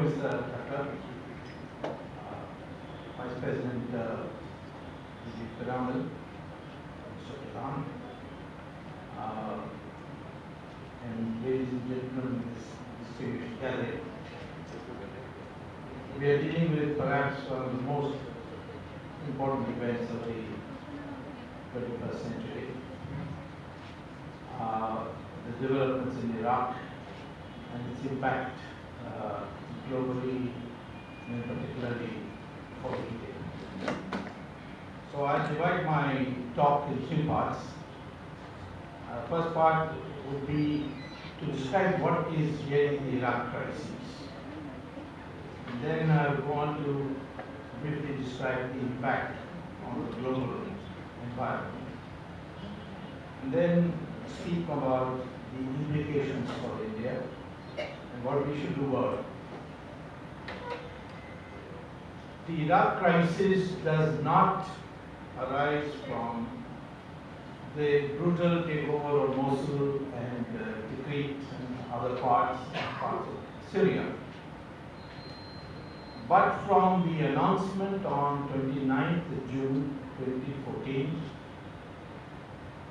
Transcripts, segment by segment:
Mr. Thakkar, Vice President Piramal, Mr. Pradhan, and ladies and gentlemen in this distinguished gathering. We are dealing with perhaps one of the most important events of the 21st century. The developments in Iraq and its impact globally and particularly for India. So I'll divide my talk in three parts. First part would be to describe what is really the Iraq crisis. And then I'll go on to briefly describe the impact on the global environment. And then speak about the implications for India and what we should do about it. The Iraq crisis does not arise from the brutal takeover of Mosul and Tikrit and other parts of Syria, but from the announcement on 29th June 2014,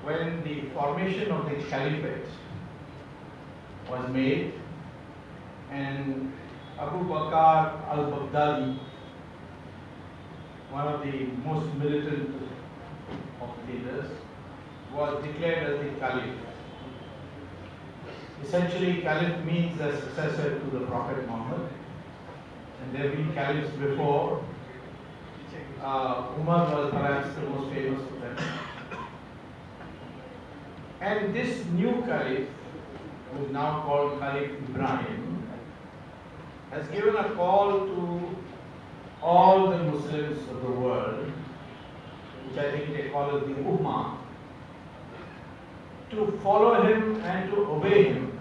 when the formation of the Caliphate was made and Abu Bakr al-Baghdadi, one of the most militant of leaders, was declared as the Caliph. Essentially, Caliph means a successor to the Prophet Muhammad, and there have been caliphs before. Umar was perhaps the most famous of them. And this new Caliph, who is now called Caliph Ibrahim, has given a call to all the Muslims of the world, which I think they call it the Ummah, to follow him and to obey him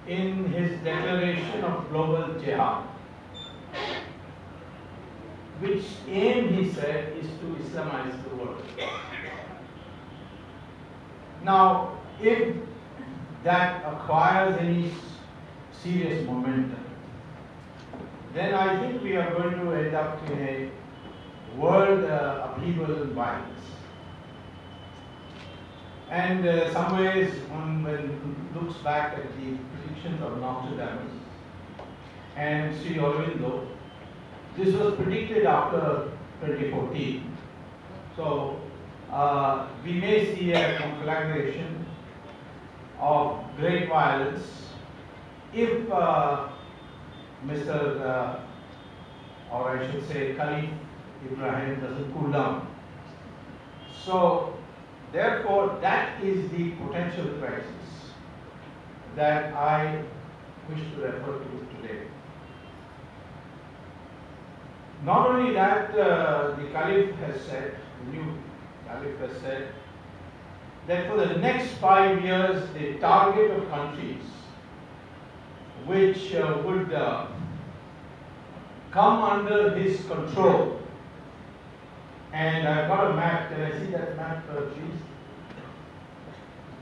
in his declaration of global jihad, which aim, he said, is to Islamize the world. Now, if that acquires any serious momentum, then I think we are going to end up in a world upheaval and violence. And some ways, when one looks back at the predictions of Nostradamus and Sri Aurobindo, this was predicted after 2014. So we may see a conflagration of great violence if Mr. or I should say Caliph Ibrahim doesn't cool down. So therefore, that is the potential crisis that I wish to refer to today. Not only that, the Caliph has said, the new Caliph has said, that for the next 5 years, the target of countries which would come under his control. And I've got a map. Can I see that map, please?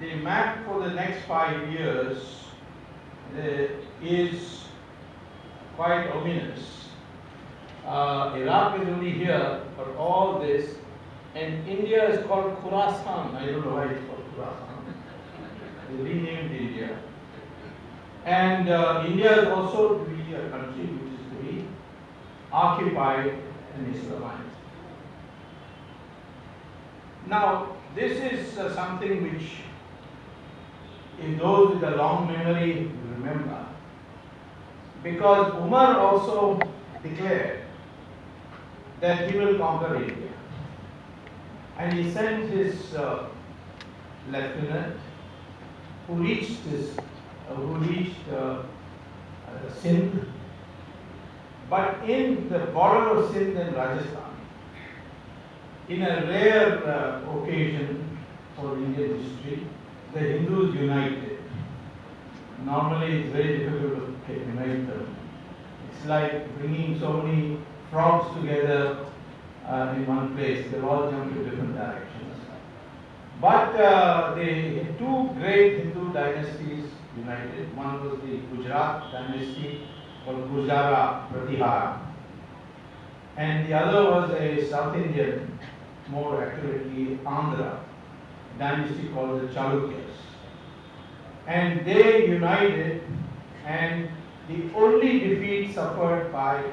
The map for the next 5 years is quite ominous. Iraq is only here for all this, and India is called Khurasan. I don't know why it's called Khurasan. They renamed India. And India is also to be a country which is to be occupied and Islamized. Now, this is something which, if those with a long memory will remember, because Umar also declared that he will conquer India. And he sent his lieutenant who reached Sindh, but in the border of Sindh and Rajasthan, in a rare occasion for Indian history, the Hindus united. Normally it's very difficult to unite them. It's like bringing so many frogs together in one place. They all jump in different directions. But the two great Hindu dynasties united. One was the Gujarat dynasty called Gujara Pratihara, and the other was a South Indian, more accurately Andhra dynasty called the Chalukyas. And they united, and the only defeat suffered by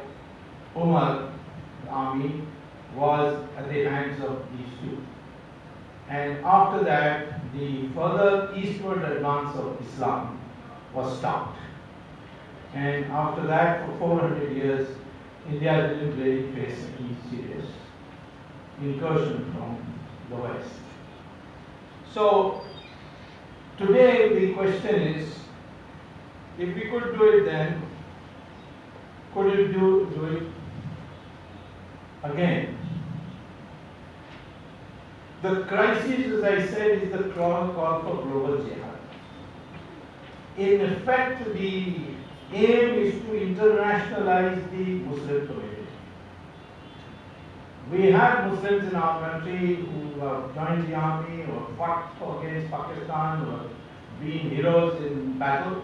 Umar, the army, was at the hands of these two. And after that, the further eastward advance of Islam was stopped. And after that, for 400 years, India didn't really face any serious incursion from the West. So, today the question is, if we could do it then, could you do it again? The crisis, as I said, is the call for global jihad. In effect, the aim is to internationalize the Muslim community. We have Muslims in our country who have joined the army or fought against Pakistan or been heroes in battle.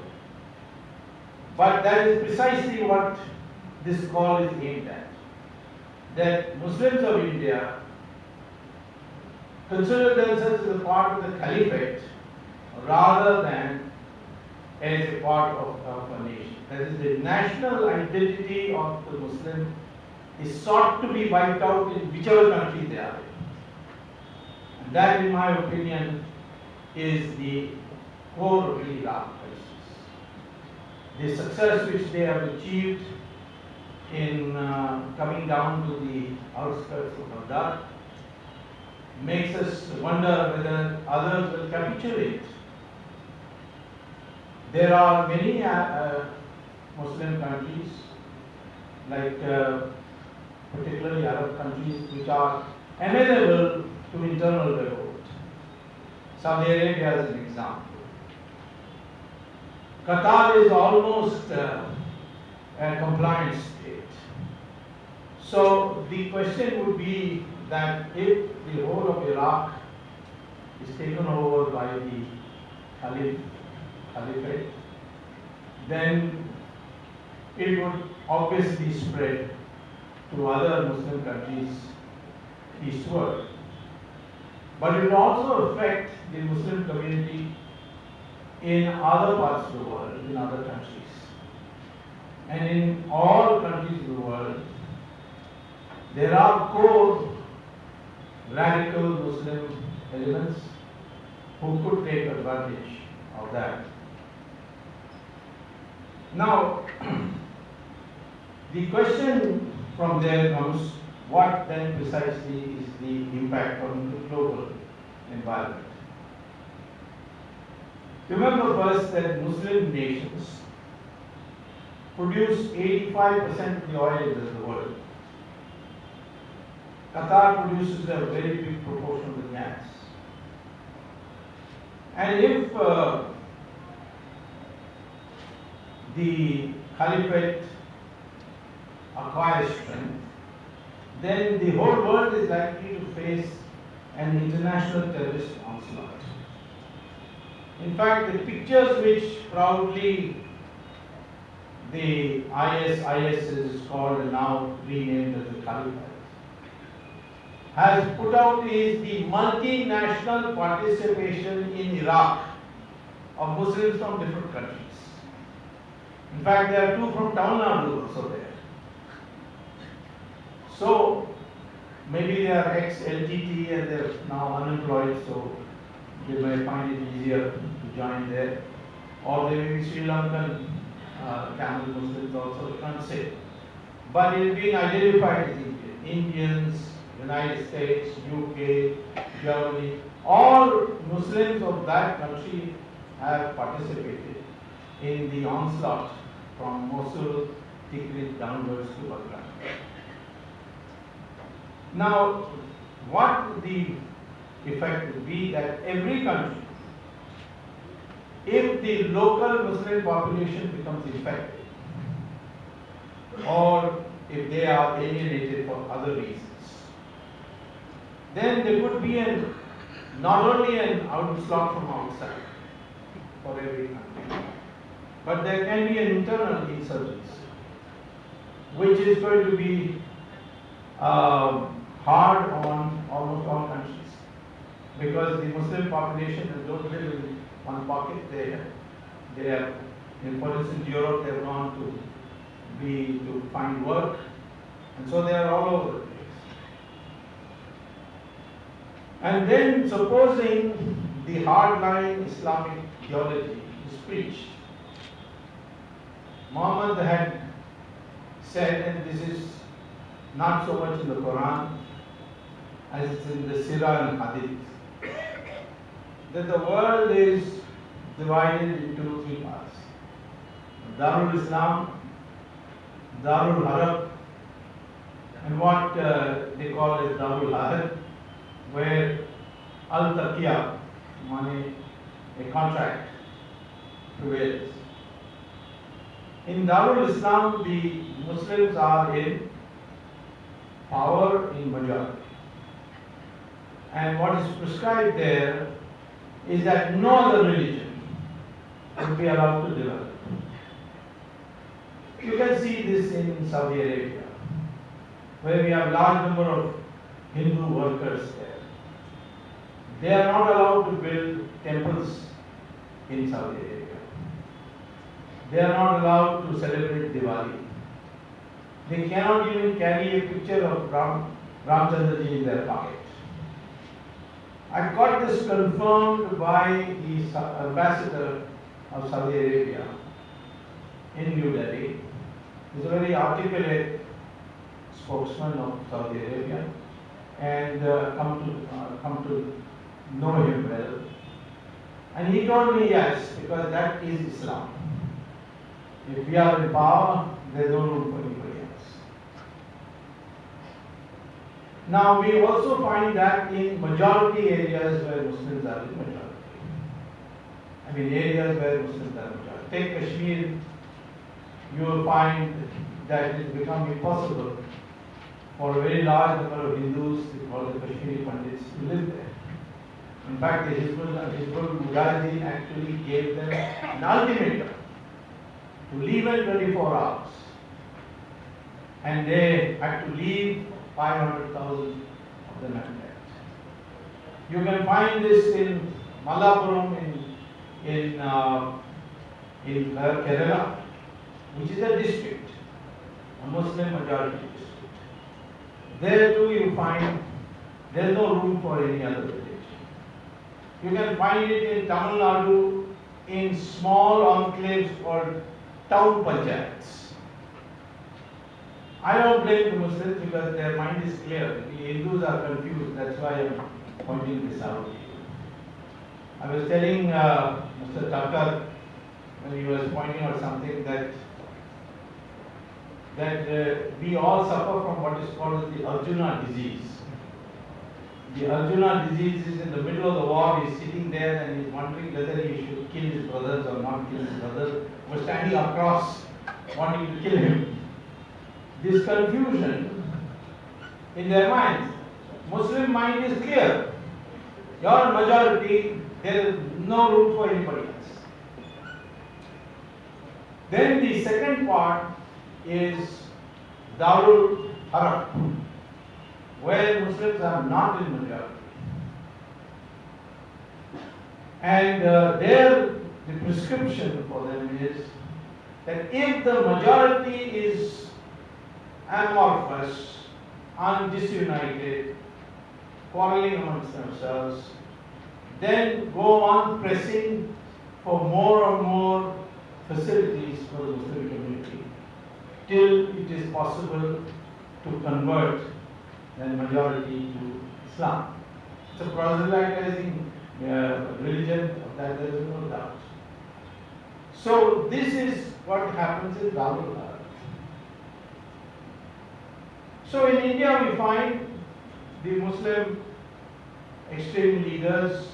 But that is precisely what this call is aimed at. That Muslims of India consider themselves as a part of the caliphate rather than as a part of a nation. That is, the national identity of the Muslim is sought to be wiped out in whichever country they are in. And that, in my opinion, is the core of the Iraq crisis. The success which they have achieved in coming down to the outskirts of Baghdad makes us wonder whether others will capitulate. There are many Muslim countries, like particularly Arab countries, which are amenable to internal revolt. Saudi Arabia is an example. Qatar is almost a compliant state. So the question would be that if the whole of Iraq is taken over by the caliphate, then it would obviously spread to other Muslim countries eastward. But it will also affect the Muslim community in other parts of the world, in other countries. And in all countries of the world, there are core radical Muslim elements who could take advantage of that. Now, the question from there comes, what then precisely is the impact on the global environment? Remember first that Muslim nations produce 85% of the oil in the world. Qatar produces a very big proportion of the gas. And if the caliphate acquires strength, then the whole world is likely to face an international terrorist onslaught. In fact, the pictures which proudly the IS is called and now renamed as the Caliphate has put out is the multinational participation in Iraq of Muslims from different countries. In fact, there are two from Tamil Nadu also there. So maybe they are ex-LTT and they are now unemployed, so they may find it easier to join there. Or they may be Sri Lankan Tamil Muslims also, you can't say. But it is being identified as Indians, United States, UK, Germany, all Muslims of that country have participated in the onslaught from Mosul, Tikrit downwards to Baghdad. Now, what the effect would be that every country, if the local Muslim population becomes infected, or if they are alienated for other reasons, then there could be not only an onslaught from outside for every country, but there can be an internal insurgency, which is going to be hard on almost all countries, because the Muslim population don't live in one pocket. They have, for instance, Europe, they have gone to find work, and so they are all over the place. And then, supposing the hardline Islamic theology is preached, Muhammad had said, and this is not so much in the Quran as it's in the Sirah and Hadith, that the world is divided into three parts: Darul Islam, Darul Harab, and what they call as Darul Harab, where Al-Taqiyah, money, a contract, prevails. In Darul Islam, the Muslims are in power in majority. And what is prescribed there is that no other religion will be allowed to develop. You can see this in Saudi Arabia, where we have a large number of Hindu workers there. They are not allowed to build temples in Saudi Arabia. They are not allowed to celebrate Diwali. They cannot even carry a picture of Ramchandraji in their pocket. I got this confirmed by the ambassador of Saudi Arabia in New Delhi. He's a very articulate spokesman of Saudi Arabia, and come to know him well. And he told me yes, because that is Islam. If we are in power, there is no room for anybody else. Now we also find that in majority areas where Muslims are in majority. I mean areas where Muslims are majority. Take Kashmir, you will find that it has become impossible for a very large number of Hindus, called the Kashmiri Pandits, to live there. In fact, the Hizbul Mujahideen actually gave them an ultimatum to leave in 24 hours. And they had to leave, 500,000 of them had left. You can find this in Malappuram in Kerala, which is a district, a Muslim majority district. There too you find there is no room for any other religion. You can find it in Tamil Nadu in small enclaves called town panchayats. I don't blame the Muslims because their mind is clear. The Hindus are confused. That's why I am pointing this out to you. I was telling Mr. Thakkar when he was pointing out something that we all suffer from what is called the Arjuna disease. The Arjuna disease is in the middle of the war. He's sitting there and he's wondering whether he should kill his brothers or not kill his brothers. We're standing across wanting to kill him. This confusion in their minds. Muslim mind is clear. Your majority, there is no room for anybody else. Then the second part is Darul Harab, where Muslims are not in majority. And there the prescription for them is that if the majority is amorphous, disunited, quarreling amongst themselves, then go on pressing for more and more facilities for the Muslim community till it is possible to convert the majority to Islam. It's a proselytizing religion, of that there is no doubt. So this is what happens in Darul Harab. So in India we find the Muslim extreme leaders,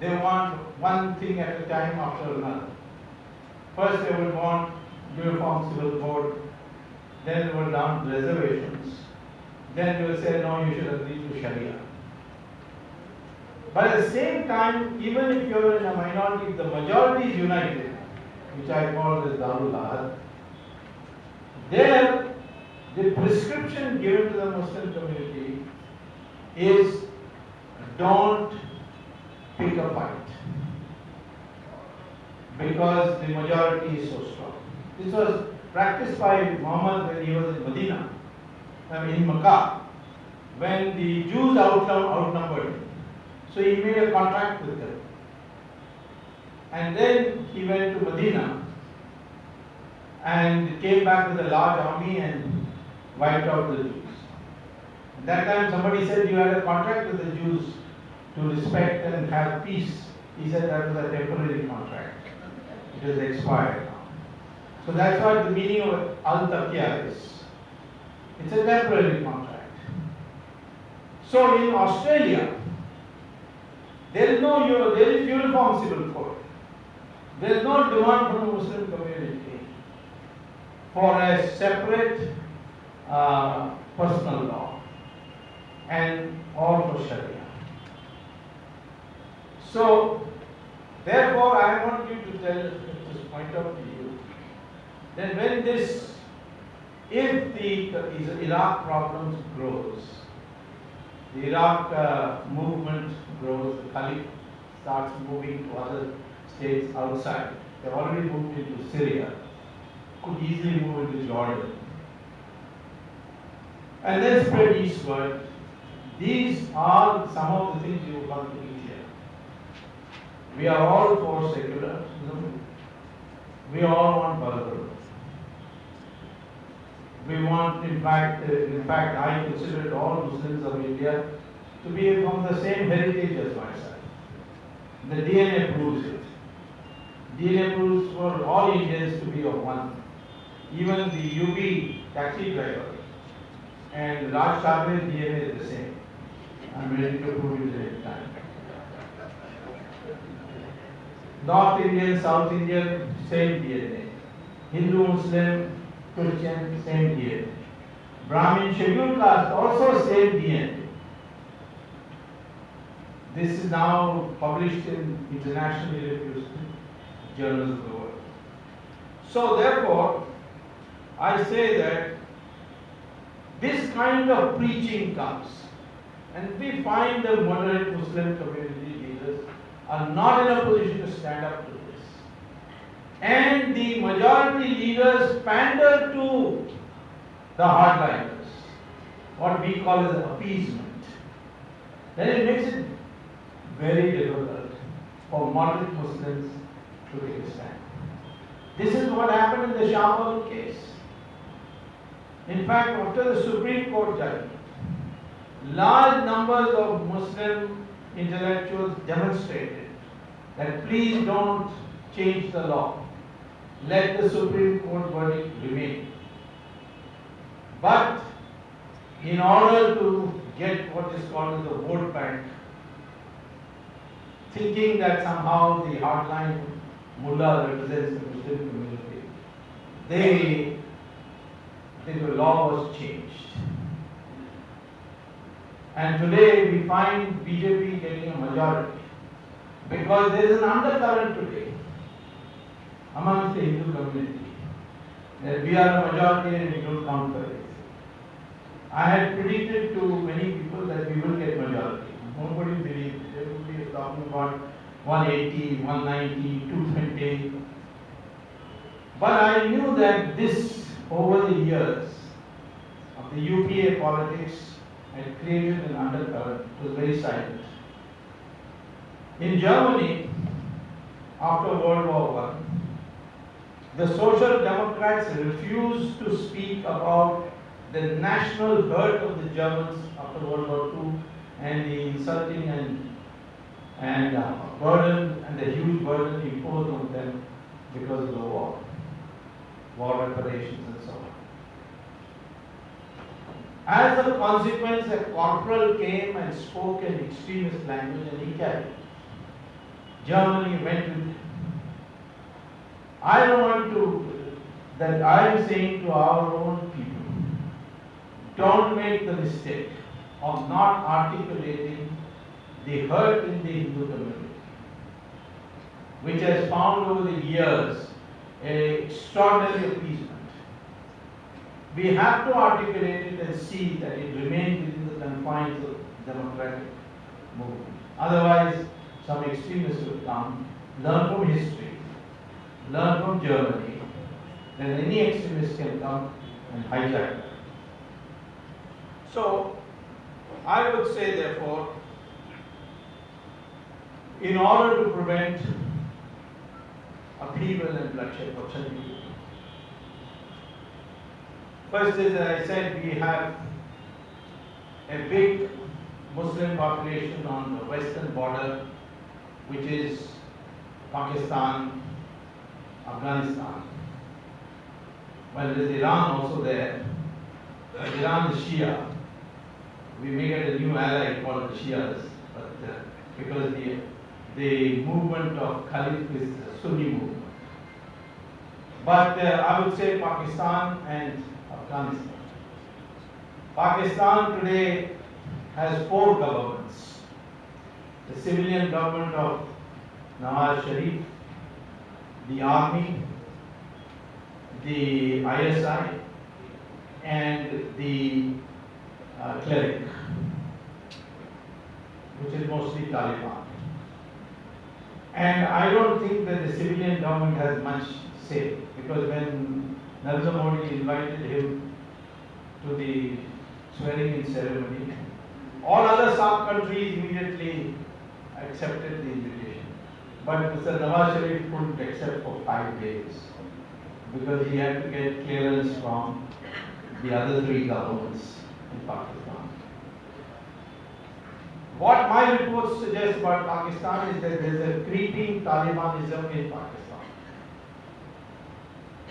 they want one thing at a time after another. First they would want uniform civil code, then they would down reservations, then they will say no, you should agree to Sharia. But at the same time, even if you are in a minority, if the majority is united, which I call the Darul. There, the prescription given to the Muslim community is don't pick a fight because the majority is so strong. This was practiced by Muhammad when he was in Medina, in Makkah, when the Jews outnumbered him. So he made a contract with them. And then he went to Medina and came back with a large army and wiped out the Jews. At that time somebody said you had a contract with the Jews to respect and have peace. He said that was a temporary contract. It is expired now. So that's what the meaning of al-taqiyya is. It's a temporary contract. So in Australia, there is uniform civil code. There is no demand from the Muslim community for a separate personal law and or for Sharia. So therefore I want you to point out to you that when if the Iraq problem grows, the Iraq movement grows, the Caliph starts moving to other states outside. They have already moved into Syria, could easily move into Jordan, and then spread eastward. These are some of the things you want to be clear. We are all for secularism. We all want brotherhood. We want, in fact, I consider all Muslims of India to be from the same heritage as myself. The DNA proves it. DNA proves for all Indians to be of one. Even the UP taxi driver and Raj Thakure's DNA is the same. I'm ready to prove it any time. North Indian, South Indian, same DNA. Hindu, Muslim, Christian, same DNA. Brahmin, scheduled caste, also same DNA. This is now published in internationally reputed journals of the world. So therefore, I say that this kind of preaching comes, and we find the moderate Muslim community leaders are not in a position to stand up to this. And the majority leaders pander to the hardliners, what we call as appeasement. Then it makes it very difficult for moderate Muslims to take a stand. This is what happened in the Shahbal case. In fact, after the Supreme Court judgment, large numbers of Muslim intellectuals demonstrated that please don't change the law. Let the Supreme Court verdict remain. But in order to get what is called as the vote bank, thinking that somehow the hardline mullah represents the Muslim community, the law was changed. And today we find BJP getting a majority because there is an undercurrent today amongst the Hindu community that we are a majority and we don't count for it. I had predicted to many people that we will get majority. Nobody believed it. Everybody is talking about 180, 190, 220. But I knew that this, over the years of the UPA politics, had created an undercurrent. It was very silent. In Germany, after World War I, the Social Democrats refused to speak about the national hurt of the Germans after World War II and the insulting and burden and the huge burden imposed on them because of the war reparations and so on. As a consequence, a corporal came and spoke an extremist language and he carried. Germany went with it. I don't want to, that I am saying to our own people, don't make the mistake of not articulating the hurt in the Hindu community, which has found over the years extraordinary appeasement. We have to articulate it and see that it remains within the confines of democratic movement. Otherwise, some extremists will come, learn from history, learn from Germany, then any extremist can come and hijack that. So, I would say therefore, in order to prevent upheaval and bloodshed for certain people, first is, as I said, we have a big Muslim population on the western border, which is Pakistan, Afghanistan. Well, there is Iran also there. Iran is Shia. We may get a new ally called the Shias, but because the movement of Khalif is the Sunni movement. But I would say Pakistan and Afghanistan. Pakistan today has 4 governments. The civilian government of Nawaz Sharif, the army, the ISI, and the cleric, which is mostly Taliban. And I don't think that the civilian government has much say, because when Narendra Modi invited him to the swearing-in ceremony, all other SAARC countries immediately accepted the invitation. But Mr. Nawaz Sharif couldn't accept for 5 days, because he had to get clearance from the other 3 governments in Pakistan. What my reports suggest about Pakistan is that there is a creeping Talibanism in Pakistan.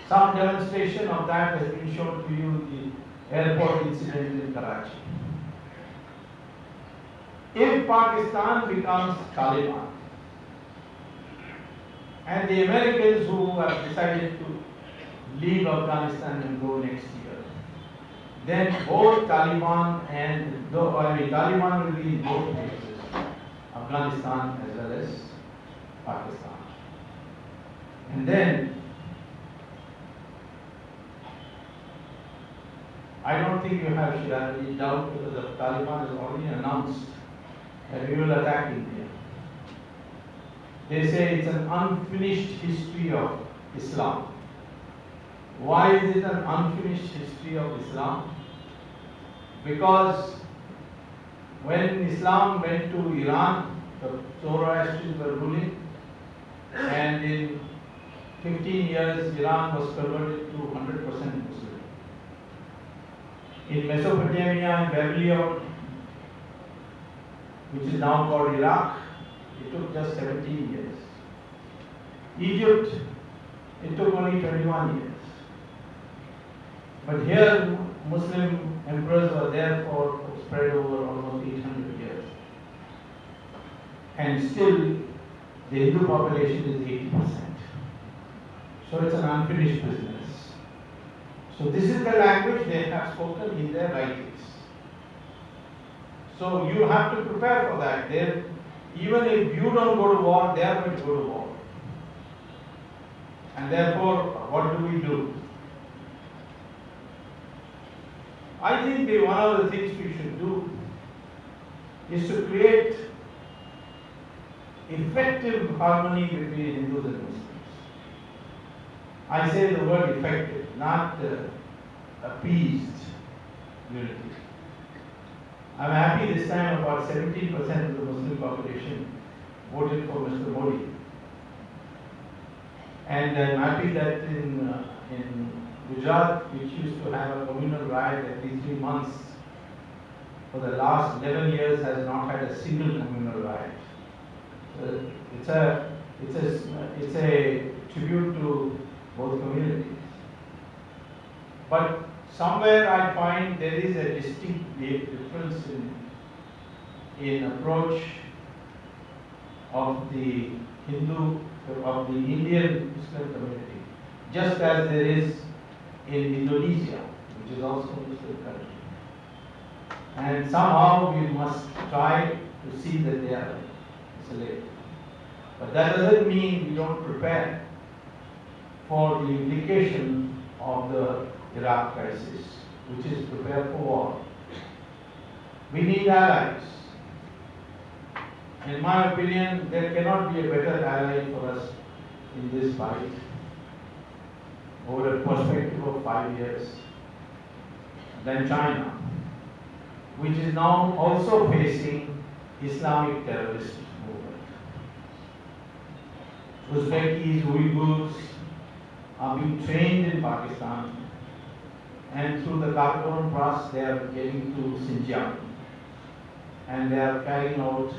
Some demonstration of that has been shown to you in the airport incident in Karachi. If Pakistan becomes Taliban, and the Americans who have decided to leave Afghanistan and go next year, then both Taliban and Taliban will be in both places, Afghanistan as well as Pakistan. And then I don't think you should have any doubt, because the Taliban has already announced that we will attack India. They say it's an unfinished history of Islam. Why is it an unfinished history of Islam? Because when Islam went to Iran, the Zoroastrians were ruling, and in 15 years Iran was converted to 100% Muslim. In Mesopotamia and Babylon, which is now called Iraq, it took just 17 years. Egypt, it took only 21 years. But here, Muslim emperors were there for spread over almost 800 years. And still, the Hindu population is 80%. So it's an unfinished business. So this is the language they have spoken in their writings. So you have to prepare for that. Even if you don't go to war, they are going to go to war. And therefore, what do? I think one of the things we should do is to create effective harmony between Hindus and Muslims. I say the word effective, not appeased unity. I'm happy this time about 17% of the Muslim population voted for Mr. Modi. And I'm happy that in Gujarat, which used to have a communal riot every 3 months, for the last 11 years has not had a single communal riot. So it's a tribute to both communities. But somewhere I find there is a distinct difference in approach of the Indian Muslim community, just as there is in Indonesia, which is also a Muslim country. And somehow we must try to see that they are isolated. But that doesn't mean we don't prepare for the implication of the Iraq crisis, which is prepare for war. We need allies. In my opinion, there cannot be a better ally for us in this fight over a perspective of 5 years than China, which is now also facing Islamic terrorist movement. Uzbekis, Uyghurs are being trained in Pakistan, and through the Karakoram Pass they are getting to Xinjiang, and they are carrying out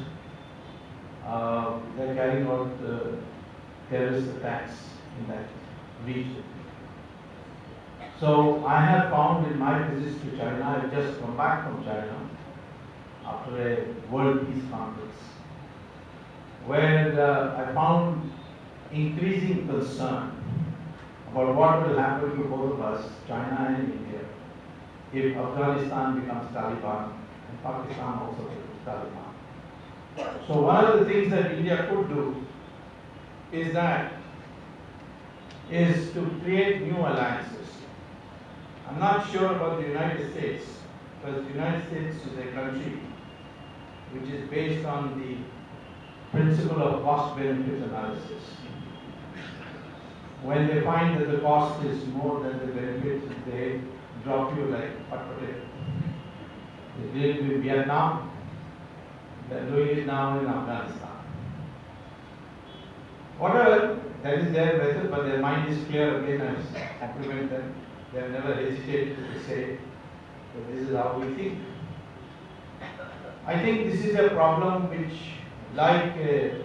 terrorist attacks in that region. So I have found in my visits to China, I have just come back from China after a World Peace Conference, where I found increasing concern about what will happen to both of us, China and India, if Afghanistan becomes Taliban and Pakistan also becomes Taliban. So one of the things that India could do is to create new alliances. I'm not sure about the United States, because the United States is a country which is based on the principle of cost-benefit analysis. When they find that the cost is more than the benefit, they drop you like hot potato. They did it in Vietnam, they're doing it now in Afghanistan. Whatever, that is their method, but their mind is clear. Again, I compliment them. They have never hesitated to say that this is how we think. I think this is a problem which, like the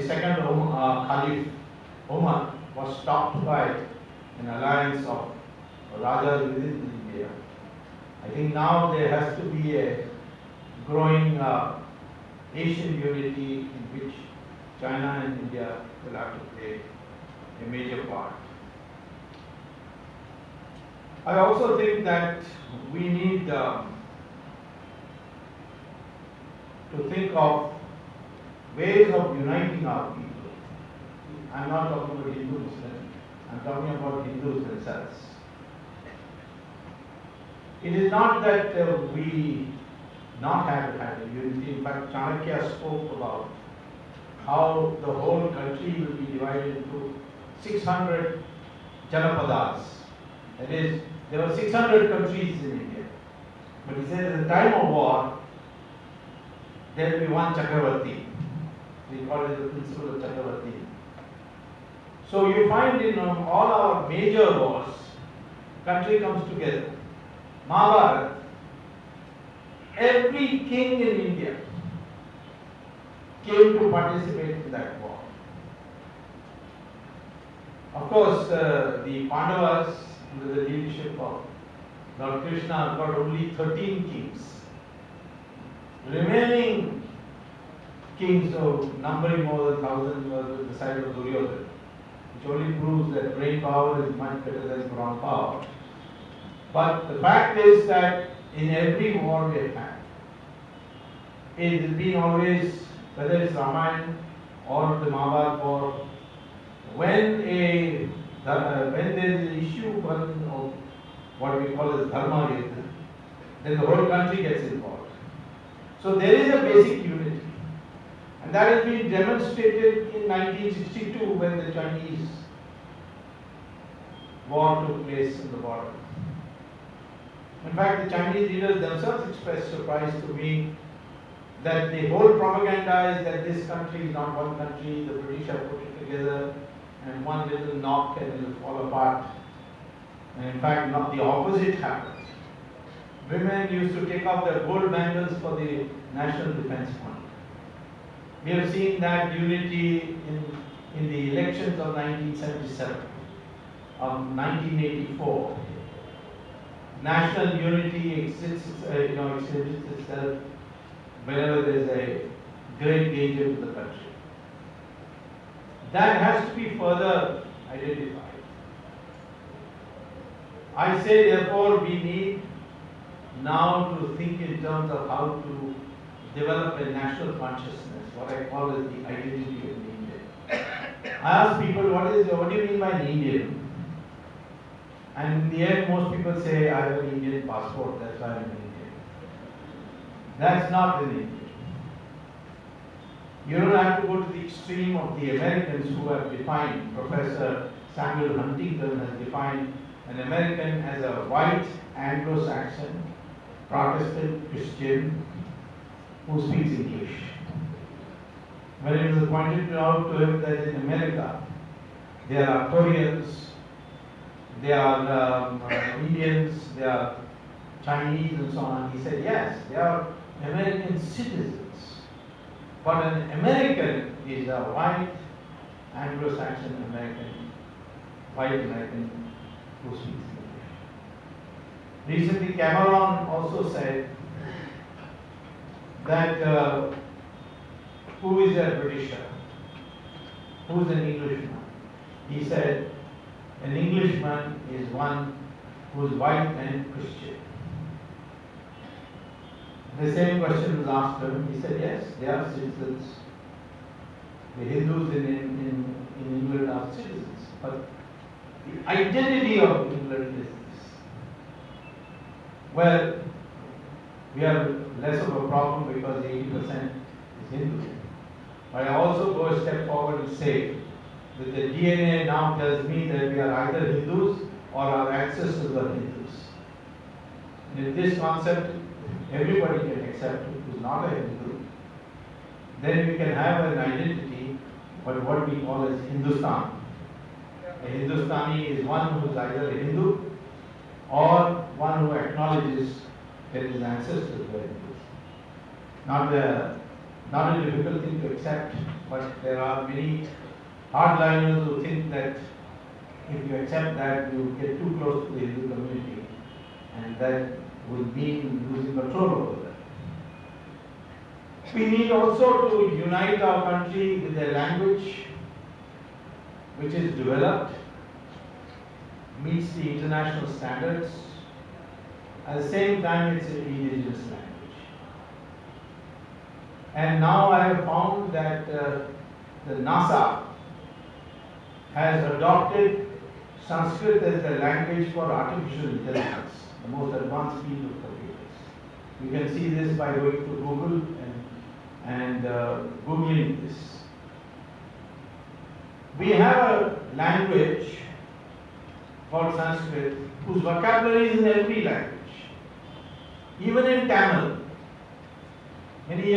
second Caliph Umar was stopped by an alliance of Rajas within India. I think now there has to be a growing Asian unity in which China and India will have to play a major part. I also think that we need to think of ways of uniting our people. I'm not talking about Hindu Muslim, I'm talking about Hindus themselves. It is not that we not have had a unity. In fact, Chanakya spoke about how the whole country will be divided into 600 Janapadas. That is, there were 600 countries in India. But he said at the time of war, there will be one Chakravarti. We call it the principle of Chakravarti. So you find in all our major wars, country comes together. Mahabharata, every king in India came to participate in that war. Of course, the Pandavas, under the leadership of Lord Krishna, got only 13 kings. Remaining kings, so numbering more than 1,000, were with the side of Duryodhana, which only proves that brain power is much better than brawn power. But the fact is that in every war we have had, it has been always, whether it's Ramayana or the Mahabharata war, when there is an issue of what we call as Dharma, then the whole country gets involved. So there is a basic unity. And that has been demonstrated in 1962 when the Chinese war took place in the border. In fact, the Chinese leaders themselves expressed surprise to me that the whole propaganda is that this country is not one country, the British have put it together, and one little knock and it will fall apart. And in fact, not the opposite happened. Women used to take off their gold bangles for the National Defense Fund. We have seen that unity in the elections of 1977, of 1984. National unity exists itself whenever there is a great danger to the country. That has to be further identified. I say therefore we need now to think in terms of how to develop a national consciousness, what I call as the identity of the Indian. I ask people, what do you mean by an Indian? And in the end, most people say, I have an Indian passport, that's why I'm an Indian. That's not an Indian. You don't have to go to the extreme of the Americans who have defined, Professor Samuel Huntington has defined an American as a white Anglo-Saxon, Protestant Christian who speaks English. When it was pointed out to him that in America there are Koreans, there are Indians, there are Chinese and so on, he said yes, they are American citizens. But an American is a white Anglo-Saxon American, white American who speaks English. Recently Cameron also said that who is a Britisher? Who is an Englishman? He said an Englishman is one who is white and Christian. The same question was asked him. He said, yes, they are citizens. The Hindus in England are citizens. But the identity of England is this. Well, we have less of a problem because 80% is Hindu. But I also go a step forward and say that the DNA now tells me that we are either Hindus or our ancestors were Hindus. And if this concept everybody can accept who is not a Hindu, then we can have an identity, but what we call as Hindustan. A Hindustani is one who is either a Hindu or one who acknowledges that his ancestors were Hindus. Not a difficult thing to accept, but there are many hardliners who think that if you accept that, you get too close to the Hindu community, and that would mean losing control over that. We need also to unite our country with a language which is developed, meets the international standards, at the same time it's an indigenous language. And now I have found that the NASA has adopted Sanskrit as the language for artificial intelligence, the most advanced field of computers. You can see this by going to Google and Googling this. We have a language called Sanskrit whose vocabulary is in every language, even in Tamil. Many years